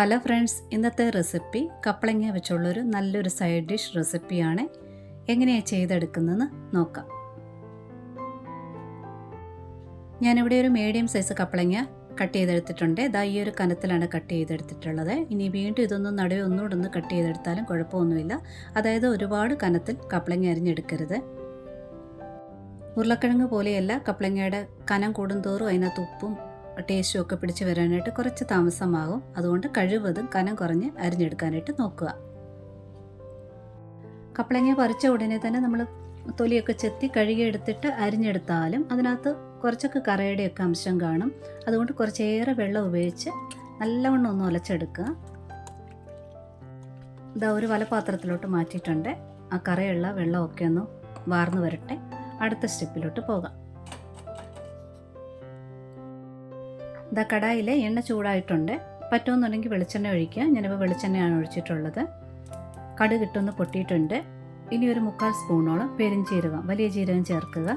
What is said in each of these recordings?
Hello friends, ഇന്നത്തെ recipe കപ്പളങ്ങ വെച്ചുള്ളൊരു നല്ലൊരു side dish റെസിപ്പിയാണ്. എങ്ങനെയാണ് ചെയ്തെടുക്കുന്നതെന്ന് നോക്കാം. ഞാനിവിടെ ഒരു മീഡിയം സൈസ് കപ്പളങ്ങ കട്ട് ചെയ്തെടുത്തിട്ടുണ്ട്. ഇതാ ഈ ഒരു കനത്തിലാണ് കട്ട് ചെയ്തെടുത്തിട്ടുള്ളത്. ഇനി വീണ്ടും ഇതൊന്നും നടുവേ ഒന്നുകൂടെ ഒന്ന് കട്ട് ചെയ്തെടുത്താലും കുഴപ്പമൊന്നുമില്ല. അതായത് ഒരുപാട് കനത്തിൽ കപ്പളങ്ങ അരിഞ്ഞെടുക്കരുത്. ഉരുളക്കിഴങ്ങ് പോലെയല്ല, കപ്പളങ്ങയുടെ കനം കൂടുന്തോറും അതിനകത്ത് ഉപ്പും ടേസ്റ്റും ഒക്കെ പിടിച്ച് വരാനായിട്ട് കുറച്ച് താമസമാകും. അതുകൊണ്ട് കഴിവതും കനം കുറഞ്ഞ് അരിഞ്ഞെടുക്കാനായിട്ട് നോക്കുക. കപ്പളങ്ങ പറിച്ച ഉടനെ തന്നെ നമ്മൾ തൊലിയൊക്കെ ചെത്തി കഴുകിയെടുത്തിട്ട് അരിഞ്ഞെടുത്താലും അതിനകത്ത് കുറച്ചൊക്കെ കറയുടെയൊക്കെ അംശം കാണും. അതുകൊണ്ട് കുറച്ചേറെ വെള്ളം ഉപയോഗിച്ച് നല്ലവണ്ണം ഒന്ന് ഉലച്ചെടുക്കുക. ഇതാ ഒരു വലപാത്രത്തിലോട്ട് മാറ്റിയിട്ടുണ്ട്. ആ കറയുള്ള വെള്ളമൊക്കെ ഒന്ന് വാർന്നു വരട്ടെ. അടുത്ത സ്റ്റെപ്പിലോട്ട് പോകാം. ഇതാ കടായിൽ എണ്ണ ചൂടായിട്ടുണ്ട്. പറ്റുമെന്നുണ്ടെങ്കിൽ വെളിച്ചെണ്ണ ഒഴിക്കുക. ഞാനിപ്പോൾ വെളിച്ചെണ്ണയാണ് ഒഴിച്ചിട്ടുള്ളത്. കടുക് ഇട്ടൊന്ന് പൊട്ടിയിട്ടുണ്ട്. ഇനി ഒരു 3/4 സ്പൂണോളം പെരിഞ്ചീരകം, വലിയ ജീരകം ചേർക്കുക.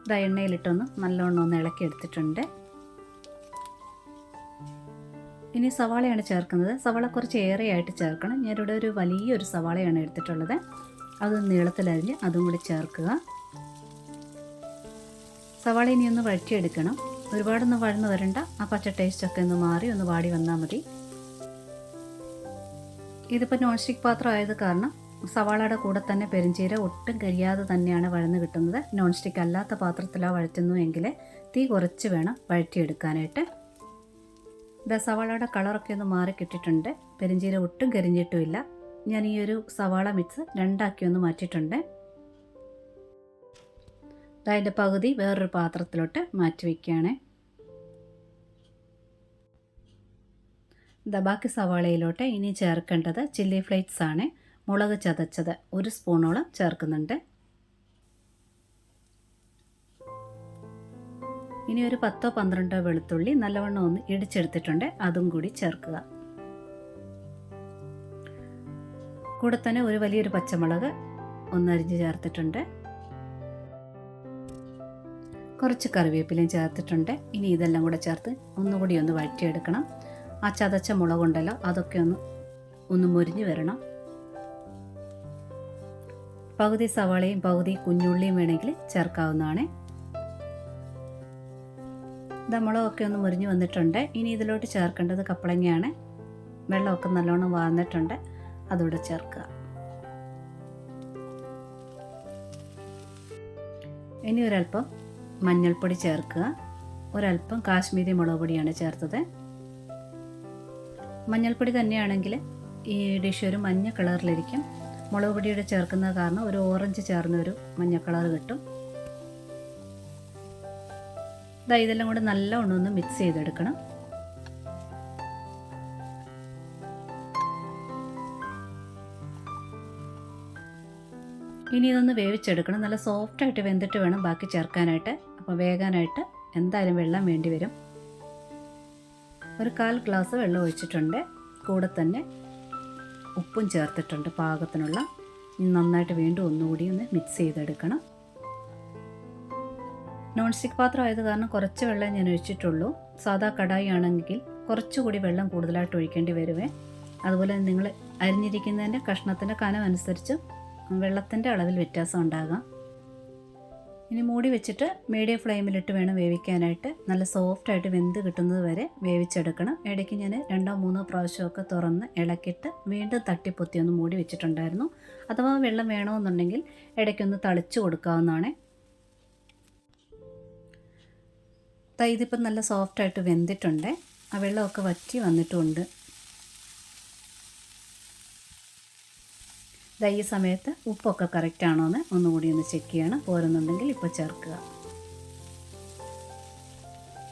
ഇതാ എണ്ണയിലിട്ടൊന്ന് നല്ലവണ്ണം ഒന്ന് ഇളക്കി എടുത്തിട്ടുണ്ട്. ഇനി സവാളയാണ് ചേർക്കുന്നത്. സവാള കുറച്ച് ഏറെയായിട്ട് ചേർക്കണം. ഞാനിവിടെ ഒരു വലിയൊരു സവാളയാണ് എടുത്തിട്ടുള്ളത്. അത് നീളത്തിലരിഞ്ഞ് അതും കൂടി ചേർക്കുക. സവാള ഇനി ഒന്ന് വഴറ്റിയെടുക്കണം. ഒരുപാടൊന്നും വഴന്ന് വരണ്ട. ആ പച്ച ടേസ്റ്റൊക്കെ ഒന്ന് മാറി ഒന്ന് വാടി വന്നാൽ മതി. ഇതിപ്പോൾ നോൺ സ്റ്റിക്ക് പാത്രം ആയത് കാരണം സവാളയുടെ കൂടെ തന്നെ പെരിഞ്ചീരകം ഒട്ടും കരിയാതെ തന്നെയാണ് വഴന്ന് കിട്ടുന്നത്. നോൺ സ്റ്റിക്ക് അല്ലാത്ത പാത്രത്തിലാണ് വഴറ്റുന്നു എങ്കിൽ തീ കുറച്ച് വേണം വഴറ്റിയെടുക്കാനായിട്ട്. ഇതാ സവാളയുടെ കളറൊക്കെ ഒന്ന് മാറി കിട്ടിയിട്ടുണ്ട്. പെരിഞ്ചീരകം ഒട്ടും കരിഞ്ഞിട്ടുമില്ല. ഞാൻ ഈ ഒരു സവാള മിക്സ് രണ്ടാക്കി ഒന്ന് മാറ്റിയിട്ടുണ്ട്. അതിൻ്റെ പകുതി വേറൊരു പാത്രത്തിലോട്ട് മാറ്റി വയ്ക്കുകയാണ്. ബാക്കി സവാളയിലോട്ട് ഇനി ചേർക്കേണ്ടത് ചില്ലി ഫ്ലേക്സ് ആണ്. മുളക് ചതച്ചത് 1 സ്പൂണോളം ചേർക്കുന്നുണ്ട്. ഇനി ഒരു 10-12 വെളുത്തുള്ളി നല്ലവണ്ണം ഒന്ന് ഇടിച്ചെടുത്തിട്ടുണ്ട്. അതും കൂടി ചേർക്കുക. കൂടെ തന്നെ ഒരു വലിയൊരു പച്ചമുളക് ഒന്നരിഞ്ഞ് ചേർത്തിട്ടുണ്ട്. കുറച്ച് കറിവേപ്പിലയും ചേർത്തിട്ടുണ്ട്. ഇനി ഇതെല്ലാം കൂടെ ചേർത്ത് ഒന്നുകൂടി ഒന്ന് വഴറ്റിയെടുക്കണം. ആ ചതച്ച മുളകുണ്ടല്ലോ, അതൊക്കെ ഒന്ന് മുരിഞ്ഞ് വരണം. പകുതി സവാളയും പകുതി കുഞ്ഞുള്ളിയും വേണമെങ്കിൽ ചേർക്കാവുന്നതാണ്. മുളകൊക്കെ ഒന്ന് മുരിഞ്ഞ് വന്നിട്ടുണ്ട്. ഇനി ഇതിലോട്ട് ചേർക്കേണ്ടത് കപ്പളങ്ങയാണ്. വെള്ളമൊക്കെ നല്ലോണം വാർന്നിട്ടുണ്ട്. അതോടെ ചേർക്കുക. ഇനി ഒരല്പം മഞ്ഞൾപ്പൊടി ചേർക്കുക. ഒരല്പം കാശ്മീരി മുളക് പൊടിയാണ് ചേർത്തത്. മഞ്ഞൾപ്പൊടി തന്നെയാണെങ്കിൽ ഈ ഡിഷ് ഒരു മഞ്ഞ കളറിലിരിക്കും. മുളക് പൊടിയുടെ ചേർക്കുന്നത് കാരണം ഒരു ഓറഞ്ച് ചേർന്നൊരു മഞ്ഞ കളർ കിട്ടും. ഇതെല്ലാം കൂടെ നല്ലവണ്ണം ഒന്ന് മിക്സ് ചെയ്തെടുക്കണം. ഇനി ഇതൊന്ന് വേവിച്ചെടുക്കണം. നല്ല സോഫ്റ്റായിട്ട് വെന്തിട്ട് വേണം ബാക്കി ചേർക്കാനായിട്ട്. അപ്പോൾ വേകാനായിട്ട് എന്തായാലും വെള്ളം വേണ്ടി വരും. ഒരു 1/4 ഗ്ലാസ് വെള്ളം ഒഴിച്ചിട്ടുണ്ട്. കൂടെ തന്നെ ഉപ്പും ചേർത്തിട്ടുണ്ട് പാകത്തിനുള്ള. നന്നായിട്ട് വീണ്ടും ഒന്നുകൂടി ഒന്ന് മിക്സ് ചെയ്തെടുക്കണം. നോൺ സ്റ്റിക്ക് പാത്രം ആയത് കാരണം കുറച്ച് വെള്ളം ഞാൻ ഒഴിച്ചിട്ടുള്ളൂ. സാധാ കടായി ആണെങ്കിൽ കുറച്ചുകൂടി വെള്ളം കൂടുതലായിട്ട് ഒഴിക്കേണ്ടി വരുവേ. അതുപോലെ നിങ്ങൾ അരിഞ്ഞിരിക്കുന്നതിൻ്റെ കഷ്ണത്തിൻ്റെ കനം അനുസരിച്ച് വെള്ളത്തിൻ്റെ അളവിൽ വ്യത്യാസം ഉണ്ടാകാം. ഇനി മൂടി വെച്ചിട്ട് മീഡിയം ഫ്ലെയിമിലിട്ട് വേണം വേവിക്കാനായിട്ട്. നല്ല സോഫ്റ്റായിട്ട് വെന്ത് കിട്ടുന്നത് വരെ വേവിച്ചെടുക്കണം. ഇടയ്ക്ക് ഞാൻ 2-3 പ്രാവശ്യമൊക്കെ തുറന്ന് ഇളക്കിയിട്ട് വീണ്ടും തട്ടിപ്പൊത്തി ഒന്ന് മൂടി വെച്ചിട്ടുണ്ടായിരുന്നു. അഥവാ വെള്ളം വേണമെന്നുണ്ടെങ്കിൽ ഇടയ്ക്കൊന്ന് തളിച്ചു കൊടുക്കാവുന്നതാണ്. ഇതിപ്പം നല്ല സോഫ്റ്റായിട്ട് വെന്തിട്ടുണ്ട്. ആ വെള്ളമൊക്കെ വറ്റി വന്നിട്ടുമുണ്ട്. ഈ സമയത്ത് ഉപ്പൊക്കെ കറക്റ്റ് ആണോ എന്ന് ഒന്നുകൂടി ഒന്ന് ചെക്ക് ചെയ്യണം. പോരുന്നുണ്ടെങ്കിൽ ഇപ്പോൾ ചേർക്കുക.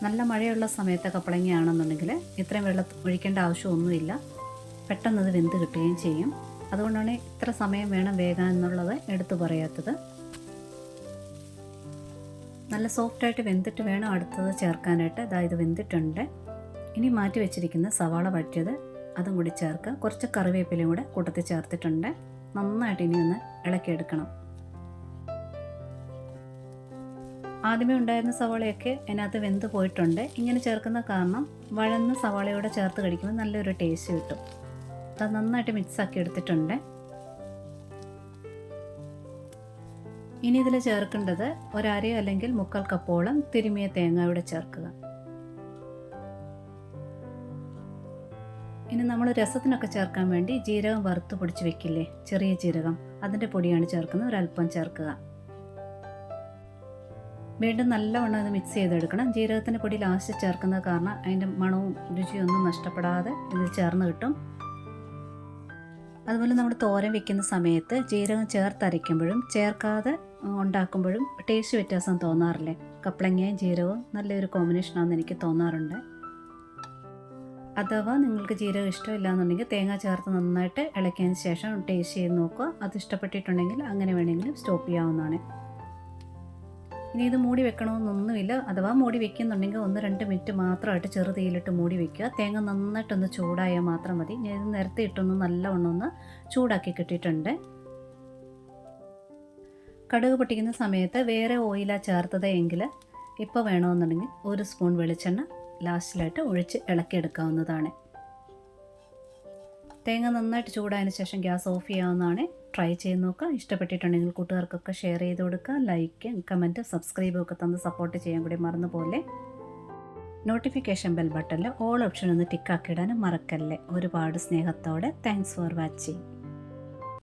നല്ല മഴയുള്ള സമയത്ത് കപ്പളങ്ങയാണെന്നുണ്ടെങ്കിൽ ഇത്രയും വെള്ളം ഒഴിക്കേണ്ട ആവശ്യമൊന്നുമില്ല. പെട്ടെന്നത് വെന്ത് കിട്ടുകയും ചെയ്യും. അതുകൊണ്ടാണ് ഇത്ര സമയം വേണം വേകാൻ എന്നുള്ളത് എടുത്തു പറയാത്തത്. നല്ല സോഫ്റ്റായിട്ട് വെന്തിട്ട് വേണം അടുത്തത് ചേർക്കാനായിട്ട്. ഇത് വെന്തിട്ടുണ്ട്. ഇനി മാറ്റി വെച്ചിരിക്കുന്ന സവാള വഴറ്റിയത് അതും കൂടി ചേർക്കുക. കുറച്ച് കറിവേപ്പിലയും കൂടെ കൂട്ടത്തിൽ ചേർത്തിട്ടുണ്ട്. നന്നായിട്ട് ഇനി ഒന്ന് ഇളക്കിയെടുക്കണം. ആദ്യമേ ഉണ്ടായിരുന്ന സവാളയൊക്കെ അതിനകത്ത് വെന്ത് പോയിട്ടുണ്ട്. ഇങ്ങനെ ചേർക്കുന്ന കാരണം വഴന്ന് സവാളയോടെ ചേർത്ത് കഴിക്കുമ്പോൾ നല്ലൊരു ടേസ്റ്റ് കിട്ടും. അത് നന്നായിട്ട് മിക്സാക്കി എടുത്തിട്ടുണ്ട്. ഇനി ഇതിൽ ചേർക്കേണ്ടത് ഒരരയോ അല്ലെങ്കിൽ 3/4 കപ്പോളം തിരുമിയ തേങ്ങയുടെ ചേർക്കുക. ഇനി നമ്മൾ രസത്തിനൊക്കെ ചേർക്കാൻ വേണ്ടി ജീരകം വറുത്ത് പൊടിച്ച് വെക്കില്ലേ, ചെറിയ ജീരകം, അതിൻ്റെ പൊടിയാണ് ചേർക്കുന്നത്. ഒരല്പം ചേർക്കുക. വീണ്ടും നല്ലവണ്ണം ഇത് മിക്സ് ചെയ്തെടുക്കണം. ജീരകത്തിൻ്റെ പൊടി ലാസ്റ്റ് ചേർക്കുന്നത് കാരണം അതിൻ്റെ മണവും രുചിയും ഒന്നും നഷ്ടപ്പെടാതെ ഇതിൽ ചേർന്ന് കിട്ടും. അതുപോലെ നമ്മൾ തോരൻ വെക്കുന്ന സമയത്ത് ജീരകം ചേർത്തരയ്ക്കുമ്പോഴും ചേർക്കാതെ ഉണ്ടാക്കുമ്പോഴും ടേസ്റ്റ് വ്യത്യാസം തോന്നാറില്ലേ? കപ്പളങ്ങയും ജീരകവും നല്ലൊരു കോമ്പിനേഷനാണെന്ന് എനിക്ക് തോന്നാറുണ്ട്. അഥവാ നിങ്ങൾക്ക് ജീരകം ഇഷ്ടമില്ല എന്നുണ്ടെങ്കിൽ തേങ്ങ ചേർത്ത് നന്നായിട്ട് ഇളക്കിയതിന് ശേഷം ടേസ്റ്റ് ചെയ്ത് നോക്കുക. അത് ഇഷ്ടപ്പെട്ടിട്ടുണ്ടെങ്കിൽ അങ്ങനെ വേണമെങ്കിലും സ്റ്റോപ്പ് ചെയ്യാവുന്നതാണ്. ഇനി ഇത് മൂടി വെക്കണമെന്നൊന്നുമില്ല. അഥവാ മൂടി വെക്കുന്നുണ്ടെങ്കിൽ 1-2 മിനിറ്റ് മാത്രമായിട്ട് ചെറു തീയിലിട്ട് മൂടി വെക്കുക. തേങ്ങ നന്നായിട്ടൊന്ന് ചൂടായാൽ മാത്രം മതി. ഞാൻ ഇത് നേരത്തെ ഇട്ടൊന്ന് നല്ലവണ്ണം ഒന്ന് ചൂടാക്കി കിട്ടിയിട്ടുണ്ട്. കടുക് പൊട്ടിക്കുന്ന സമയത്ത് വേറെ ഓയിലാണ് ചേർത്തത് എങ്കിൽ ഇപ്പോൾ വേണമെന്നുണ്ടെങ്കിൽ 1 സ്പൂൺ വെളിച്ചെണ്ണ ലാസ്റ്റിലായിട്ട് ഒഴിച്ച് ഇളക്കിയെടുക്കാവുന്നതാണ്. തേങ്ങ നന്നായിട്ട് ചൂടായതിന് ശേഷം ഗ്യാസ് ഓഫ് ചെയ്യാവുന്നതാണ്. ട്രൈ ചെയ്ത് നോക്കുക. ഇഷ്ടപ്പെട്ടിട്ടുണ്ടെങ്കിൽ കൂട്ടുകാർക്കൊക്കെ ഷെയർ ചെയ്ത് കൊടുക്കുക. ലൈക്ക്, കമൻറ്റ്, സബ്സ്ക്രൈബും ഒക്കെ തന്ന് സപ്പോർട്ട് ചെയ്യാൻ കൂടി മറന്നുപോലെ. നോട്ടിഫിക്കേഷൻ ബെൽ ബട്ടണിൽ ഓൾ ഓപ്ഷൻ ഒന്ന് ടിക്കാക്കിയിടാനും മറക്കല്ലേ. ഒരുപാട് സ്നേഹത്തോടെ. Thanks for watching.